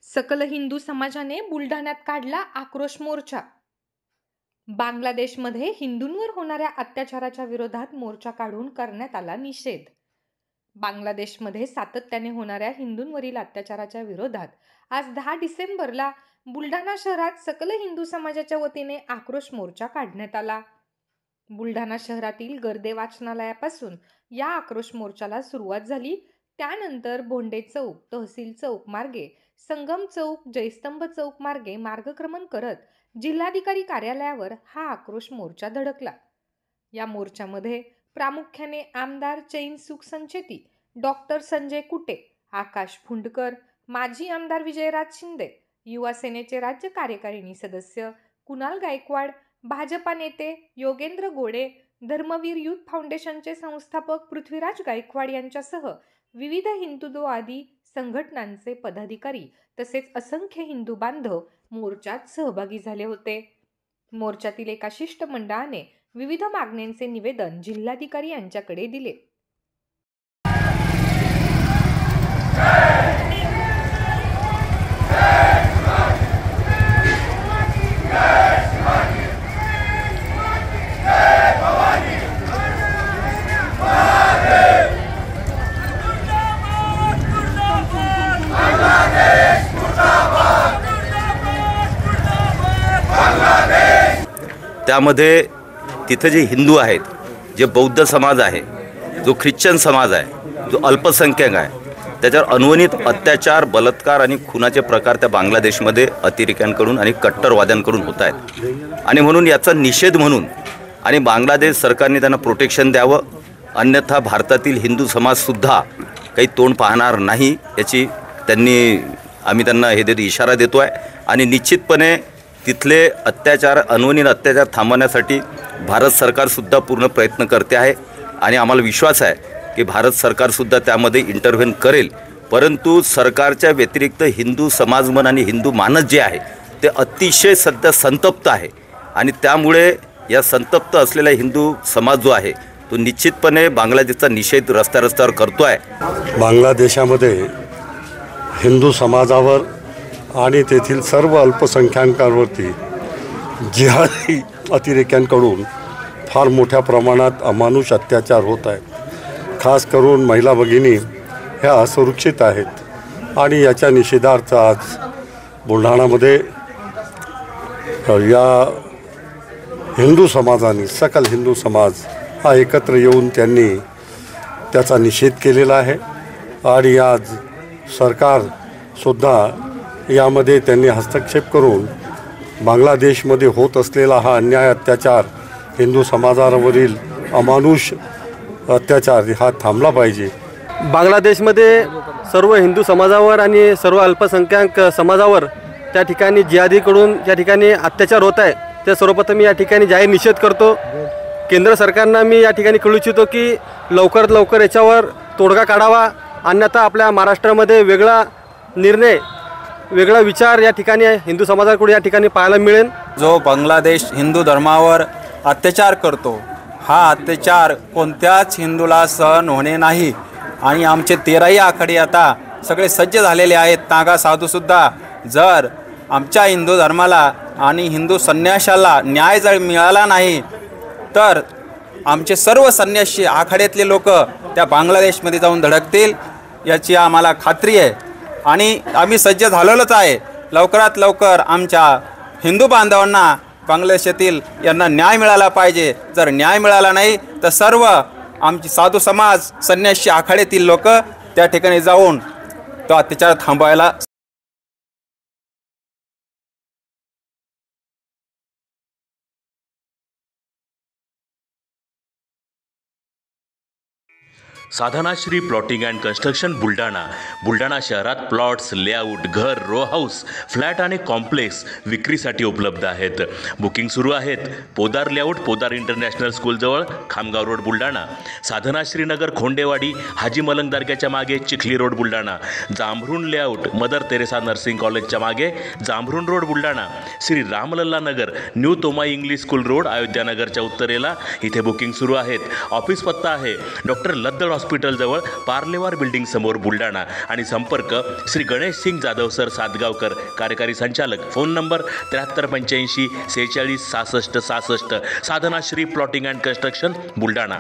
सकल हिंदू समाजाने बुलढाण्यात काढला आक्रोश मोर्चा। बांगलादेशमध्ये हिंदूंवर होणाऱ्या अत्याचाराच्या विरोधात मोर्चा काढून करण्यात आला निषेध। बांगलादेशमध्ये सातत्याने होणाऱ्या हिंदूंवरील अत्याचाराच्या विरोधात आज 10 डिसेंबरला बुलढाणा शहरात सकल हिंदू समाजाच्या वतीने आक्रोश मोर्चा काढण्यात आला। बुलढाणा शहरातील गर्दे वाचनालयापासून या आक्रोश मोर्चाला सुरुवात झाली। त्यानंतर बोंडे चौक, तहसील चौक मार्गे संगम चौक, जयस्तंभ चौक मार्गे मार्गक्रमण करत जिल्हाधिकारी कार्यालयावर हा आक्रोश मोर्चा धडकला। या मोर्चामध्ये प्रामुख्याने आमदार चैन सुख संचेती, डॉक्टर संजय कुटे, आकाश फुंडकर, माजी आमदार विजयराज शिंदे, युवा सेनेचे राज्य कार्यकारिणी सदस्य कुणाल गायकवाड, भाजपा नेते योगेंद्र गोडे, धर्मवीर युथ फाउंडेशनचे संस्थापक पृथ्वीराज गायकवाड यांच्यासह विविध हिंदुत्ववादी संघटनांचे पदाधिकारी तसेच असंख्य हिंदू बांधव मोर्चात सहभागी झाले होते। मोर्चातील एका शिष्टमंडळाने विविध मागण्यांचे निवेदन जिल्हाधिकारी यांच्याकडे दिले। त्यामध्ये तिथे जे हिंदू आहेत, जे बौद्ध समाज आहे, जो ख्रिश्चन समाज आहे, जो अल्पसंख्याक आहे, त्याच्यावर अनवणित अत्याचार, बलात्कार आणि खुनाचे प्रकार त्या बांगलादेशमध्ये अतिरेक्यांकडून आणि कट्टरवाद्यांकडून होत आहेत। आणि म्हणून याचा निषेध म्हणून आणि बांगलादेश सरकारने त्यांना प्रोटेक्शन द्यावं, अन्यथा भारतातील हिंदू समाजसुद्धा काही तोंड पाहणार नाही याची आम्ही त्यांना इशारा देतो आहे। आणि निश्चितपणे तिथले अत्याचार, अनवणित अत्याचार थांबवण्यासाठी भारत सरकारसुद्धा पूर्ण प्रयत्न करते आहे आणि आम्हाला विश्वास आहे की भारत सरकारसुद्धा त्यामध्ये इंटरव्हेन करेल। परंतु सरकारच्या व्यतिरिक्त हिंदू समाजमन आणि हिंदू मानस जे आहे ते अतिशय सध्या संतप्त आहे आणि त्यामुळे या संतप्त असलेला हिंदू समाज जो आहे तो निश्चितपणे बांगलादेशचा निषेध रस्त्यावर करतो आहे। बांगलादेशामध्ये हिंदू समाजावर आणि तेथील सर्व अल्पसंख्याकांवरती जिहादी अतिरेक्यांकडून फार मोठ्या प्रमाणात अमानुष अत्याचार होत आहेत। खास करून महिला भगिनी ह्या असुरक्षित आहेत आणि याच्या निषेधार्थ आज बुलढाणामध्ये या हिंदू समाजाने, सकल हिंदू समाज हा एकत्र येऊन त्यांनी त्याचा निषेध केलेला आहे आणि आज सरकारसुद्धा यामध्ये त्यांनी हस्तक्षेप करून बांगलादेशमध्ये होत असलेला हा अन्याय, अत्याचार, हिंदू समाजावरील अमानुष अत्याचार हा थांबला पाहिजे। बांगलादेशमध्ये सर्व हिंदू समाजावर आणि सर्व अल्पसंख्याक समाजावर त्या ठिकाणी जिहादीकडून त्या ठिकाणी अत्याचार होत आहे, ते सर्वप्रथम मी या ठिकाणी जाहीर निषेध करतो। केंद्र सरकारनं मी या ठिकाणी कळू इच्छितो की लवकरात लवकर याच्यावर तोडगा काढावा, अन्यथा आपल्या महाराष्ट्रामध्ये वेगळा निर्णय, वेगळा विचार या ठिकाणी हिंदू समाजाकडून या ठिकाणी पाहायला मिळेल। जो बांगलादेश हिंदू धर्मावर अत्याचार करतो, हा अत्याचार कोणत्याच हिंदूला सहन होणे नाही आणि आमचे 13ही आखाडे आता सगळे सज्ज झालेले आहेत। नागा साधूसुद्धा जर आमच्या हिंदू धर्माला आणि हिंदू संन्याशाला न्याय जर मिळाला नाही तर आमचे सर्व संन्यासी आखाड्यातले लोक त्या बांगलादेशमध्ये जाऊन धडकतील याची आम्हाला खात्री आहे आणि आम्ही सज्ज झालेलोच आहे। लवकरात लवकर आमच्या हिंदू बांधवांना बांगलादेशातील यांना न्याय मिळाला पाहिजे। जर न्याय मिळाला नाही तर सर्व आमची साधू समाज, संन्यासी आखाड्यातील लोक त्या ठिकाणी जाऊन तो अत्याचार थांबवायला Sadhanashri plotting and construction Buldhana शहरात प्लॉट्स, लेआउट, घर, रो हाऊस, फ्लॅट आणि कॉम्प्लेक्स विक्रीसाठी उपलब्ध आहेत। बुकिंग सुरू आहेत। पोदार लेआउट, पोदार इंटरनॅशनल स्कूलजवळ, खामगाव रोड बुलढाणा। साधनाश्री नगर, खोंडेवाडी, हाजी मलंग दर्ग्याच्या मागे, Chikhli road Buldhana. Jambharun layout, mother Teresa nursing कॉलेजच्या मागे, Jambharun road Buldhana. Shri Ramlalla Nagar, new Tomai English school road, Ayodhya नगरच्या उत्तरेला, इथे बुकिंग सुरू आहेत। ऑफिस पत्ता आहे डॉक्टर लद्दड हॉस्पिटलजवळ पार्लेवार बिल्डिंग समोर बुलढाणा आणि संपर्क श्री गणेश सिंग जाधव सर सातगावकर, कार्यकारी संचालक. Phone number 7385 46 66 66. Sadhana Shri plotting and construction Buldhana.